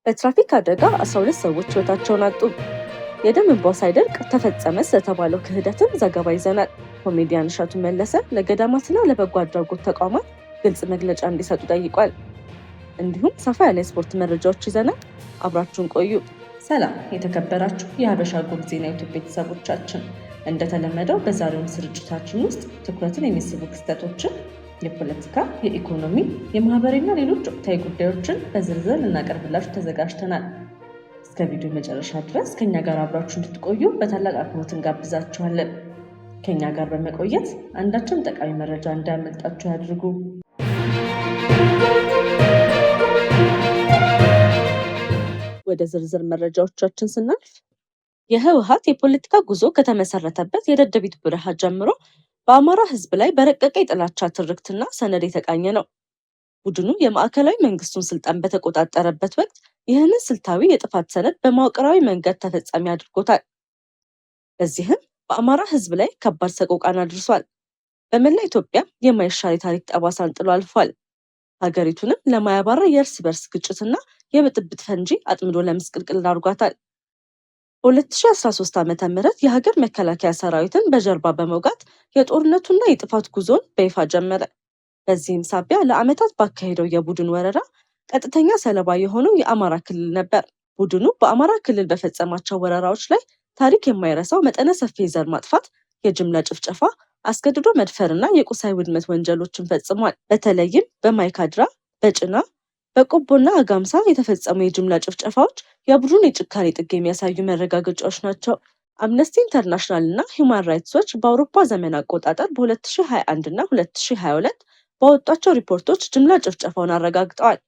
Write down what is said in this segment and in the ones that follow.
በትራፊክ አደጋ 12 ሰዎች ሕይወታቸውን አጡ። የደም እንባ ሳይደርቅ ተፈጸመ ስለተባለው ክህደትም ዘገባ ይዘናል። ኮሜዲያን እሸቱ መለሰ ለገዳማትና ለበጎ አድራጎት ተቋማት ግልጽ መግለጫ እንዲሰጡ ጠይቋል። እንዲሁም ሰፋ ያለ የስፖርት መረጃዎች ይዘናል። አብራችሁን ቆዩ። ሰላም የተከበራችሁ የሀበሻ ጎል ዜና ዩቲዩብ ቤተሰቦቻችን፣ እንደተለመደው በዛሬው ስርጭታችን ውስጥ ትኩረትን የሚስቡ ክስተቶችን፣ የፖለቲካ፣ የኢኮኖሚ፣ የማህበራዊና ሌሎች ወቅታዊ ጉዳዮችን በዝርዝር ልናቀርብላችሁ ተዘጋጅተናል። እስከ ቪዲዮ መጨረሻ ድረስ ከኛ ጋር አብራችሁ እንድትቆዩ በታላቅ አክብሮት እንጋብዛችኋለን። ከኛ ጋር በመቆየት አንዳችም ጠቃሚ መረጃ እንዳያመልጣችሁ ያድርጉ። ወደ ዝርዝር መረጃዎቻችን ስናልፍ የህወሓት የፖለቲካ ጉዞ ከተመሰረተበት የደደቢት በረሃ ጀምሮ በአማራ ህዝብ ላይ በረቀቀ የጥላቻ ትርክትና ሰነድ የተቃኘ ነው። ቡድኑ የማዕከላዊ መንግስቱን ስልጣን በተቆጣጠረበት ወቅት ይህንን ስልታዊ የጥፋት ሰነድ በመዋቅራዊ መንገድ ተፈጻሚ አድርጎታል። በዚህም በአማራ ህዝብ ላይ ከባድ ሰቆቃን አድርሷል። በመላ ኢትዮጵያ የማይሻር የታሪክ ጠባሳን ጥሎ አልፏል። ሀገሪቱንም ለማያባራ የእርስ በርስ ግጭትና የብጥብጥ ፈንጂ አጥምዶ ለምስቅልቅል አድርጓታል። በ2013 ዓ.ም የሀገር መከላከያ ሰራዊትን በጀርባ በመውጋት የጦርነቱና የጥፋት ጉዞን በይፋ ጀመረ። በዚህም ሳቢያ ለዓመታት ባካሄደው የቡድን ወረራ ቀጥተኛ ሰለባ የሆነው የአማራ ክልል ነበር። ቡድኑ በአማራ ክልል በፈጸማቸው ወረራዎች ላይ ታሪክ የማይረሳው መጠነ ሰፊ የዘር ማጥፋት፣ የጅምላ ጭፍጨፋ፣ አስገድዶ መድፈርና የቁሳዊ ውድመት ወንጀሎችን ፈጽሟል። በተለይም በማይካድራ፣ በጭና፣ በቆቦና አጋምሳ የተፈጸሙ የጅምላ ጭፍጨፋዎች የቡድኑ የጭካኔ ጥግ የሚያሳዩ መረጋገጫዎች ናቸው። አምነስቲ ኢንተርናሽናል እና ሂውማን ራይትስ ዎች በአውሮፓ ዘመን አቆጣጠር በ2021 እና 2022 ባወጧቸው ሪፖርቶች ጅምላ ጭፍጨፋውን አረጋግጠዋል።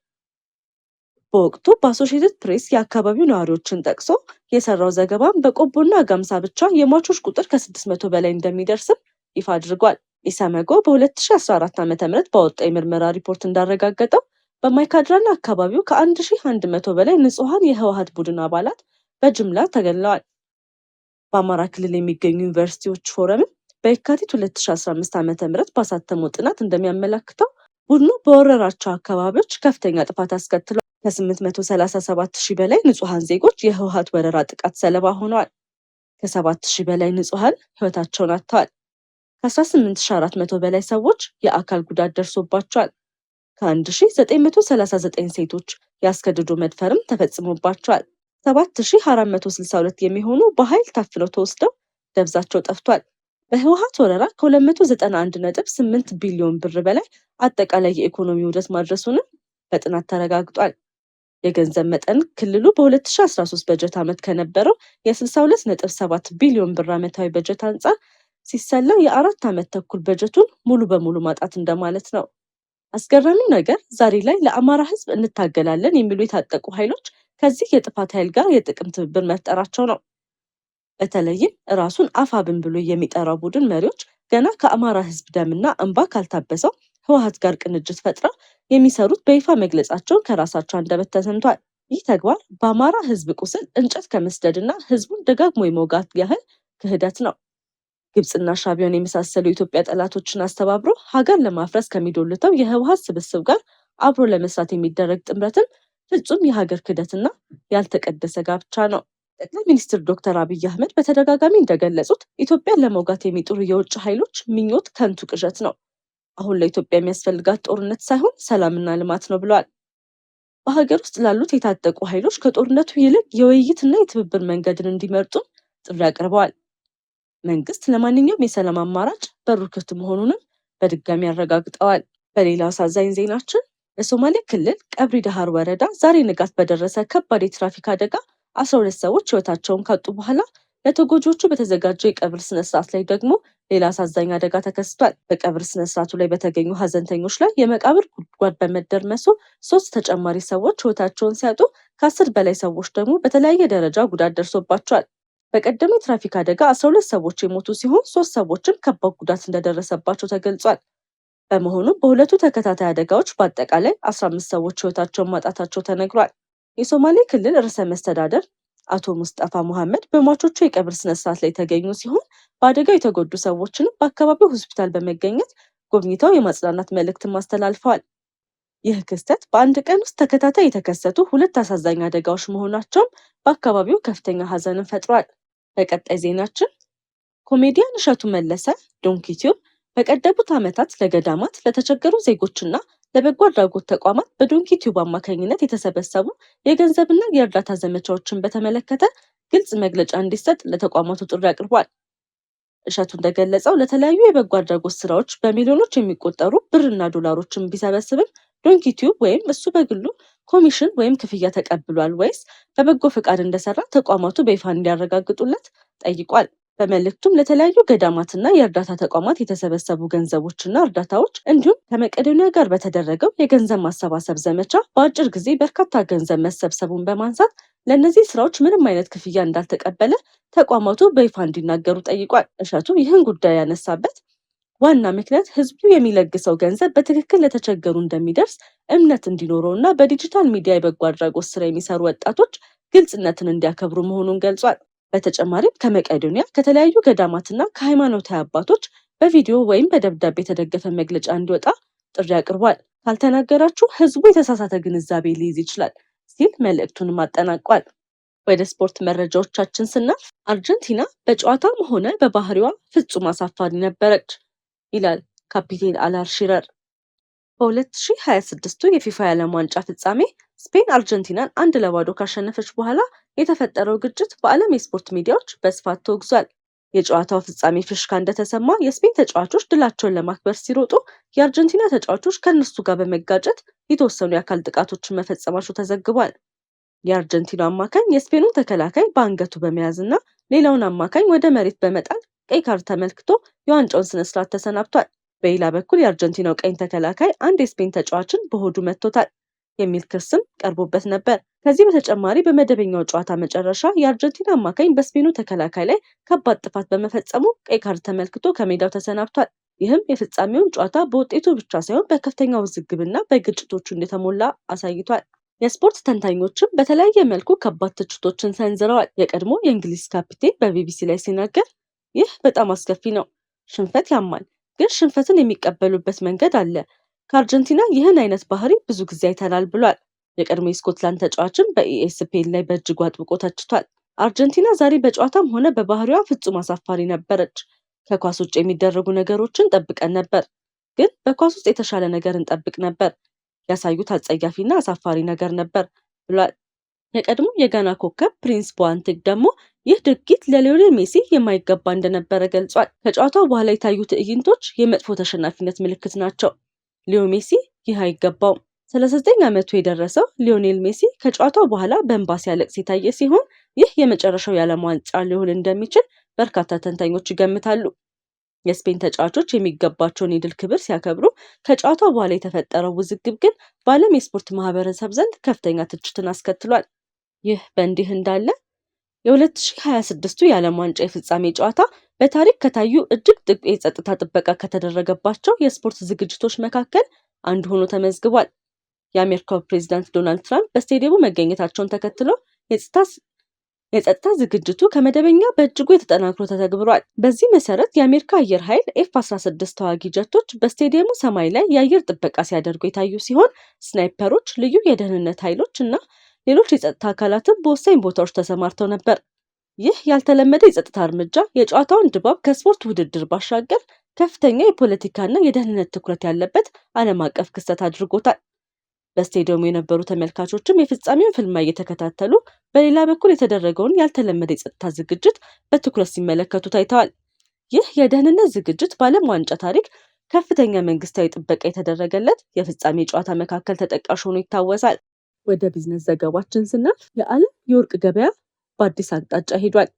በወቅቱ በአሶሺየትድ ፕሬስ የአካባቢው ነዋሪዎችን ጠቅሶ የሰራው ዘገባም በቆቦና አጋምሳ ብቻ የሟቾች ቁጥር ከ600 በላይ እንደሚደርስም ይፋ አድርጓል። ኢሰመጎ በ2014 ዓ.ም ባወጣው የምርመራ ሪፖርት እንዳረጋገጠው በማይካድራና አካባቢው ከ1100 በላይ ንጹሐን የህወሓት ቡድን አባላት በጅምላ ተገድለዋል። በአማራ ክልል የሚገኙ ዩኒቨርሲቲዎች ፎረምን በየካቲት 2015 ዓ.ም ባሳተመው ጥናት እንደሚያመለክተው ቡድኑ በወረራቸው አካባቢዎች ከፍተኛ ጥፋት አስከትሏል። ከ837,000 በላይ ንጹሐን ዜጎች የህወሓት ወረራ ጥቃት ሰለባ ሆነዋል። ከ7,000 በላይ ንጹሐን ህይወታቸውን አጥተዋል። ከ18,400 በላይ ሰዎች የአካል ጉዳት ደርሶባቸዋል። ከ1939 ሴቶች ያስገድዶ መድፈርም ተፈጽሞባቸዋል። 7,462 የሚሆኑ በኃይል ታፍነው ተወስደው ደብዛቸው ጠፍቷል። በህወሓት ወረራ ከ291.8 ቢሊዮን ብር በላይ አጠቃላይ የኢኮኖሚ ውድመት ማድረሱንም በጥናት ተረጋግጧል። የገንዘብ መጠን ክልሉ በ2013 በጀት ዓመት ከነበረው የ62.7 ቢሊዮን ብር ዓመታዊ በጀት አንጻር ሲሰላ የ4 ዓመት ተኩል በጀቱን ሙሉ በሙሉ ማጣት እንደማለት ነው። አስገራሚው ነገር ዛሬ ላይ ለአማራ ህዝብ እንታገላለን የሚሉ የታጠቁ ኃይሎች ከዚህ የጥፋት ኃይል ጋር የጥቅም ትብብር መፍጠራቸው ነው። በተለይም ራሱን አፋብን ብሎ የሚጠራው ቡድን መሪዎች ገና ከአማራ ህዝብ ደምና እንባ ካልታበሰው ህወሓት ጋር ቅንጅት ፈጥረው የሚሰሩት በይፋ መግለጻቸውን ከራሳቸው አንደበት ተሰምቷል። ይህ ተግባር በአማራ ህዝብ ቁስል እንጨት ከመስደድና ህዝቡን ደጋግሞ የመውጋት ያህል ክህደት ነው። ግብፅና ሻዕቢያን የመሳሰሉ የኢትዮጵያ ጠላቶችን አስተባብሮ ሀገር ለማፍረስ ከሚዶልተው የህወሓት ስብስብ ጋር አብሮ ለመስራት የሚደረግ ጥምረትን ፍጹም የሀገር ክህደትና ያልተቀደሰ ጋብቻ ነው። ጠቅላይ ሚኒስትር ዶክተር አብይ አህመድ በተደጋጋሚ እንደገለጹት ኢትዮጵያን ለመውጋት የሚጥሩ የውጭ ኃይሎች ምኞት ከንቱ ቅዠት ነው። አሁን ለኢትዮጵያ የሚያስፈልጋት ጦርነት ሳይሆን ሰላምና ልማት ነው ብለዋል። በሀገር ውስጥ ላሉት የታጠቁ ኃይሎች ከጦርነቱ ይልቅ የውይይትና የትብብር መንገድን እንዲመርጡ ጥሪ አቅርበዋል። መንግስት ለማንኛውም የሰላም አማራጭ በሩ ክፍት መሆኑንም በድጋሚ አረጋግጠዋል። በሌላ አሳዛኝ ዜናችን በሶማሌ ክልል ቀብሪ ዳሃር ወረዳ ዛሬ ንጋት በደረሰ ከባድ የትራፊክ አደጋ 12 ሰዎች ህይወታቸውን ካጡ በኋላ ለተጎጂዎቹ በተዘጋጀው የቀብር ስነስርዓት ላይ ደግሞ ሌላ አሳዛኝ አደጋ ተከስቷል። በቀብር ስነስርዓቱ ላይ በተገኙ ሀዘንተኞች ላይ የመቃብር ጉድጓድ በመደርመሱ 3 ተጨማሪ ሰዎች ህይወታቸውን ሲያጡ ከ10 በላይ ሰዎች ደግሞ በተለያየ ደረጃ ጉዳት ደርሶባቸዋል። በቀደመ የትራፊክ አደጋ 12 ሰዎች የሞቱ ሲሆን 3 ሰዎችም ከባድ ጉዳት እንደደረሰባቸው ተገልጿል። በመሆኑም በሁለቱ ተከታታይ አደጋዎች በአጠቃላይ 15 ሰዎች ህይወታቸውን ማጣታቸው ተነግሯል። የሶማሌ ክልል ርዕሰ መስተዳደር አቶ ሙስጠፋ መሐመድ በሟቾቹ የቀብር ስነስርዓት ላይ የተገኙ ሲሆን በአደጋው የተጎዱ ሰዎችንም በአካባቢው ሆስፒታል በመገኘት ጎብኝተው የማጽናናት መልእክትም አስተላልፈዋል። ይህ ክስተት በአንድ ቀን ውስጥ ተከታታይ የተከሰቱ ሁለት አሳዛኝ አደጋዎች መሆናቸውም በአካባቢው ከፍተኛ ሀዘንን ፈጥሯል። በቀጣይ ዜናችን ኮሜዲያን እሸቱ መለሰ ዶንኪቲዩብ በቀደሙት ዓመታት ለገዳማት፣ ለተቸገሩ ዜጎችና ለበጎ አድራጎት ተቋማት በዶንኪቲዩብ አማካኝነት የተሰበሰቡ የገንዘብና የእርዳታ ዘመቻዎችን በተመለከተ ግልጽ መግለጫ እንዲሰጥ ለተቋማቱ ጥሪ አቅርቧል። እሸቱ እንደገለጸው ለተለያዩ የበጎ አድራጎት ስራዎች በሚሊዮኖች የሚቆጠሩ ብርና ዶላሮችን ቢሰበስብም ዶንኪቲዩብ ወይም እሱ በግሉ ኮሚሽን ወይም ክፍያ ተቀብሏል ወይስ በበጎ ፈቃድ እንደሰራ ተቋማቱ በይፋ እንዲያረጋግጡለት ጠይቋል። በመልእክቱም ለተለያዩ ገዳማትና የእርዳታ ተቋማት የተሰበሰቡ ገንዘቦችና እርዳታዎች እንዲሁም ከመቄዶንያ ጋር በተደረገው የገንዘብ ማሰባሰብ ዘመቻ በአጭር ጊዜ በርካታ ገንዘብ መሰብሰቡን በማንሳት ለእነዚህ ስራዎች ምንም አይነት ክፍያ እንዳልተቀበለ ተቋማቱ በይፋ እንዲናገሩ ጠይቋል። እሸቱ ይህን ጉዳይ ያነሳበት ዋና ምክንያት ህዝቡ የሚለግሰው ገንዘብ በትክክል ለተቸገሩ እንደሚደርስ እምነት እንዲኖረው እና በዲጂታል ሚዲያ የበጎ አድራጎት ስራ የሚሰሩ ወጣቶች ግልጽነትን እንዲያከብሩ መሆኑን ገልጿል። በተጨማሪም ከመቄዶንያ ከተለያዩ ገዳማትና ከሃይማኖታዊ አባቶች በቪዲዮ ወይም በደብዳቤ የተደገፈ መግለጫ እንዲወጣ ጥሪ አቅርቧል። ካልተናገራችሁ ህዝቡ የተሳሳተ ግንዛቤ ሊይዝ ይችላል ሲል መልእክቱንም አጠናቋል። ወደ ስፖርት መረጃዎቻችን ስናልፍ አርጀንቲና በጨዋታም ሆነ በባህሪዋ ፍጹም አሳፋሪ ነበረች ይላል ካፒቴን አላር ሺረር። በ2026 የፊፋ የዓለም ዋንጫ ፍጻሜ ስፔን አርጀንቲናን 1-0 ካሸነፈች በኋላ የተፈጠረው ግጭት በዓለም የስፖርት ሚዲያዎች በስፋት ተወግዟል። የጨዋታው ፍጻሜ ፍሽካ እንደተሰማ የስፔን ተጫዋቾች ድላቸውን ለማክበር ሲሮጡ የአርጀንቲና ተጫዋቾች ከእነሱ ጋር በመጋጨት የተወሰኑ የአካል ጥቃቶችን መፈጸማቸው ተዘግቧል። የአርጀንቲና አማካኝ የስፔኑን ተከላካይ በአንገቱ በመያዝ እና ሌላውን አማካኝ ወደ መሬት በመጣል ቀይ ካርድ ተመልክቶ የዋንጫውን ስነስርዓት ተሰናብቷል። በሌላ በኩል የአርጀንቲናው ቀኝ ተከላካይ አንድ የስፔን ተጫዋችን በሆዱ መቶታል የሚል ክስም ቀርቦበት ነበር። ከዚህ በተጨማሪ በመደበኛው ጨዋታ መጨረሻ የአርጀንቲና አማካኝ በስፔኑ ተከላካይ ላይ ከባድ ጥፋት በመፈጸሙ ቀይ ካርድ ተመልክቶ ከሜዳው ተሰናብቷል። ይህም የፍጻሜውን ጨዋታ በውጤቱ ብቻ ሳይሆን በከፍተኛ ውዝግብና በግጭቶቹ እንደተሞላ አሳይቷል። የስፖርት ተንታኞችም በተለያየ መልኩ ከባድ ትችቶችን ሰንዝረዋል። የቀድሞ የእንግሊዝ ካፒቴን በቢቢሲ ላይ ሲናገር ይህ በጣም አስከፊ ነው፣ ሽንፈት ያማል፣ ግን ሽንፈትን የሚቀበሉበት መንገድ አለ። ከአርጀንቲና ይህን አይነት ባህሪ ብዙ ጊዜ አይተናል ብሏል። የቀድሞ የስኮትላንድ ተጫዋችን በኢኤስፒኤን ላይ በእጅጉ አጥብቆ ተችቷል። አርጀንቲና ዛሬ በጨዋታም ሆነ በባህሪዋ ፍጹም አሳፋሪ ነበረች። ከኳስ ውጭ የሚደረጉ ነገሮችን ጠብቀን ነበር፣ ግን በኳስ ውስጥ የተሻለ ነገር እንጠብቅ ነበር። ያሳዩት አጸያፊና አሳፋሪ ነገር ነበር ብሏል። የቀድሞ የጋና ኮከብ ፕሪንስ ቦአንቴግ ደግሞ ይህ ድርጊት ለሊዮኔል ሜሲ የማይገባ እንደነበረ ገልጿል። ከጨዋታው በኋላ የታዩ ትዕይንቶች የመጥፎ ተሸናፊነት ምልክት ናቸው። ሊዮ ሜሲ ይህ አይገባውም። 39 ዓመቱ የደረሰው ሊዮኔል ሜሲ ከጨዋታው በኋላ በእንባ ሲያለቅስ የታየ ሲሆን ይህ የመጨረሻው የዓለም ዋንጫ ሊሆን እንደሚችል በርካታ ተንታኞች ይገምታሉ። የስፔን ተጫዋቾች የሚገባቸውን የድል ክብር ሲያከብሩ ከጨዋታው በኋላ የተፈጠረው ውዝግብ ግን በዓለም የስፖርት ማህበረሰብ ዘንድ ከፍተኛ ትችትን አስከትሏል። ይህ በእንዲህ እንዳለ የ2026 የዓለም ዋንጫ የፍጻሜ ጨዋታ በታሪክ ከታዩ እጅግ ጥብቅ የጸጥታ ጥበቃ ከተደረገባቸው የስፖርት ዝግጅቶች መካከል አንዱ ሆኖ ተመዝግቧል። የአሜሪካው ፕሬዚዳንት ዶናልድ ትራምፕ በስቴዲየሙ መገኘታቸውን ተከትሎ የጸጥታ ዝግጅቱ ከመደበኛ በእጅጉ የተጠናክሮ ተተግብሯል። በዚህ መሰረት የአሜሪካ አየር ኃይል ኤፍ-16 ተዋጊ ጀቶች በስቴዲየሙ ሰማይ ላይ የአየር ጥበቃ ሲያደርጉ የታዩ ሲሆን ስናይፐሮች፣ ልዩ የደህንነት ኃይሎች እና ሌሎች የጸጥታ አካላትም በወሳኝ ቦታዎች ተሰማርተው ነበር። ይህ ያልተለመደ የጸጥታ እርምጃ የጨዋታውን ድባብ ከስፖርት ውድድር ባሻገር ከፍተኛ የፖለቲካና የደህንነት ትኩረት ያለበት ዓለም አቀፍ ክስተት አድርጎታል። በስቴዲየሙ የነበሩ ተመልካቾችም የፍጻሜውን ፍልሚያ እየተከታተሉ በሌላ በኩል የተደረገውን ያልተለመደ የጸጥታ ዝግጅት በትኩረት ሲመለከቱ ታይተዋል። ይህ የደህንነት ዝግጅት በዓለም ዋንጫ ታሪክ ከፍተኛ መንግስታዊ ጥበቃ የተደረገለት የፍጻሜ ጨዋታ መካከል ተጠቃሽ ሆኖ ይታወሳል። ወደ ቢዝነስ ዘገባችን ስናልፍ የዓለም የወርቅ ገበያ በአዲስ አቅጣጫ ሄዷል።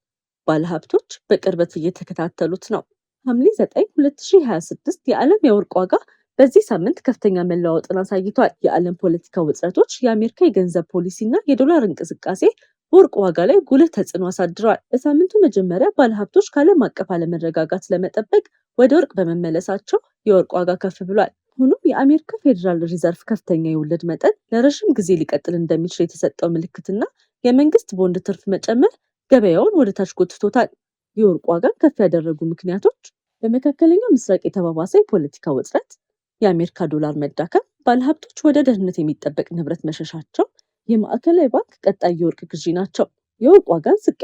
ባለሀብቶች በቅርበት እየተከታተሉት ነው። ሐምሌ 9 2026 የዓለም የወርቅ ዋጋ በዚህ ሳምንት ከፍተኛ መለዋወጥን አሳይቷል። የዓለም ፖለቲካ ውጥረቶች፣ የአሜሪካ የገንዘብ ፖሊሲ እና የዶላር እንቅስቃሴ በወርቅ ዋጋ ላይ ጉልህ ተጽዕኖ አሳድረዋል። በሳምንቱ መጀመሪያ ባለሀብቶች ከዓለም አቀፍ አለመረጋጋት ለመጠበቅ ወደ ወርቅ በመመለሳቸው የወርቅ ዋጋ ከፍ ብሏል። ሆኖም የአሜሪካ ፌዴራል ሪዘርቭ ከፍተኛ የወለድ መጠን ለረዥም ጊዜ ሊቀጥል እንደሚችል የተሰጠው ምልክትና የመንግስት ቦንድ ትርፍ መጨመር ገበያውን ወደ ታች ጎትቶታል። የወርቅ ዋጋን ከፍ ያደረጉ ምክንያቶች በመካከለኛው ምስራቅ የተባባሰ የፖለቲካ ውጥረት፣ የአሜሪካ ዶላር መዳከም፣ ባለሀብቶች ወደ ደህንነት የሚጠበቅ ንብረት መሸሻቸው፣ የማዕከላዊ ባንክ ቀጣይ የወርቅ ግዢ ናቸው። የወርቅ ዋጋን ዝቅ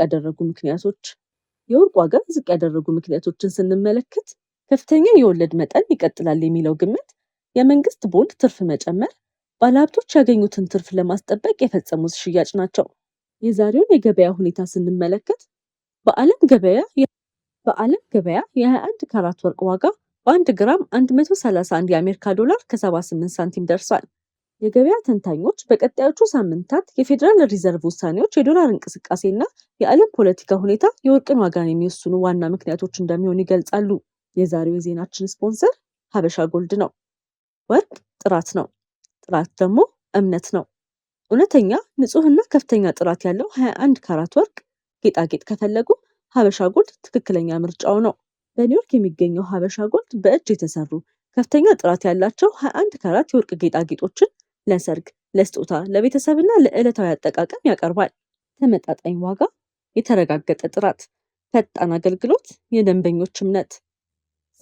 ያደረጉ ምክንያቶችን ስንመለከት ከፍተኛ የወለድ መጠን ይቀጥላል የሚለው ግምት፣ የመንግስት ቦንድ ትርፍ መጨመር፣ ባለሀብቶች ያገኙትን ትርፍ ለማስጠበቅ የፈጸሙት ሽያጭ ናቸው። የዛሬውን የገበያ ሁኔታ ስንመለከት በዓለም ገበያ የ21 ካራት ወርቅ ዋጋ በ1 ግራም 131 የአሜሪካ ዶላር ከ78 ሳንቲም ደርሷል። የገበያ ተንታኞች በቀጣዮቹ ሳምንታት የፌዴራል ሪዘርቭ ውሳኔዎች፣ የዶላር እንቅስቃሴና የዓለም ፖለቲካ ሁኔታ የወርቅን ዋጋን የሚወስኑ ዋና ምክንያቶች እንደሚሆኑ ይገልጻሉ። የዛሬው የዜናችን ስፖንሰር ሀበሻ ጎልድ ነው። ወርቅ ጥራት ነው፣ ጥራት ደግሞ እምነት ነው። እውነተኛ ንጹህና ከፍተኛ ጥራት ያለው 21 ካራት ወርቅ ጌጣጌጥ ከፈለጉ ሀበሻ ጎልድ ትክክለኛ ምርጫው ነው። በኒውዮርክ የሚገኘው ሀበሻ ጎልድ በእጅ የተሰሩ ከፍተኛ ጥራት ያላቸው 21 ካራት የወርቅ ጌጣጌጦችን ለሰርግ፣ ለስጦታ፣ ለቤተሰብና ለዕለታዊ አጠቃቀም ያቀርባል። ተመጣጣኝ ዋጋ፣ የተረጋገጠ ጥራት፣ ፈጣን አገልግሎት፣ የደንበኞች እምነት።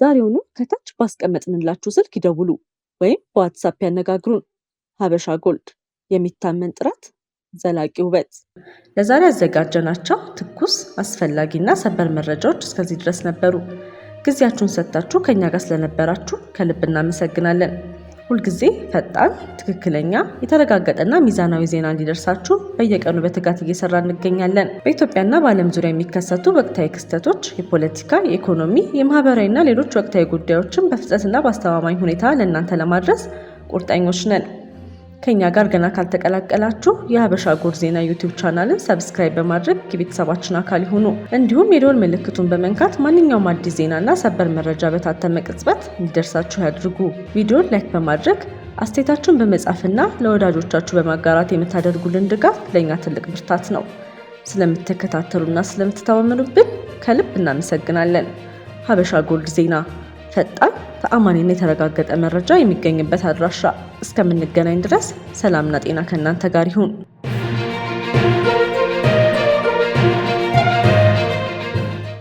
ዛሬውኑ ከታች ባስቀመጥንላችሁ ስልክ ይደውሉ ወይም በዋትሳፕ ያነጋግሩን። ሀበሻ ጎልድ፣ የሚታመን ጥራት፣ ዘላቂ ውበት። ለዛሬ ያዘጋጀናቸው ትኩስ፣ አስፈላጊና ሰበር መረጃዎች እስከዚህ ድረስ ነበሩ። ጊዜያችሁን ሰጥታችሁ ከኛ ጋር ስለነበራችሁ ከልብ እናመሰግናለን። ሁልጊዜ ፈጣን፣ ትክክለኛ፣ የተረጋገጠና ሚዛናዊ ዜና እንዲደርሳችሁ በየቀኑ በትጋት እየሰራ እንገኛለን። በኢትዮጵያና በዓለም ዙሪያ የሚከሰቱ ወቅታዊ ክስተቶች፣ የፖለቲካ፣ የኢኮኖሚ፣ የማህበራዊና ሌሎች ወቅታዊ ጉዳዮችን በፍጥነትና በአስተማማኝ ሁኔታ ለእናንተ ለማድረስ ቁርጠኞች ነን። ከኛ ጋር ገና ካልተቀላቀላችሁ የሀበሻ ጎልድ ዜና ዩቲዩብ ቻናልን ሰብስክራይብ በማድረግ የቤተሰባችን አካል ይሁኑ። እንዲሁም የደወል ምልክቱን በመንካት ማንኛውም አዲስ ዜናና ሰበር መረጃ በታተመ ቅጽበት እንዲደርሳችሁ ያድርጉ። ቪዲዮን ላይክ በማድረግ አስተያየታችሁን በመጻፍና ለወዳጆቻችሁ በማጋራት የምታደርጉልን ድጋፍ ለእኛ ትልቅ ብርታት ነው። ስለምትከታተሉና ስለምትተማመኑብን ከልብ እናመሰግናለን። ሀበሻ ጎልድ ዜና፣ ፈጣን፣ ተአማኒና የተረጋገጠ መረጃ የሚገኝበት አድራሻ። እስከምንገናኝ ድረስ ሰላምና ጤና ከእናንተ ጋር ይሁን።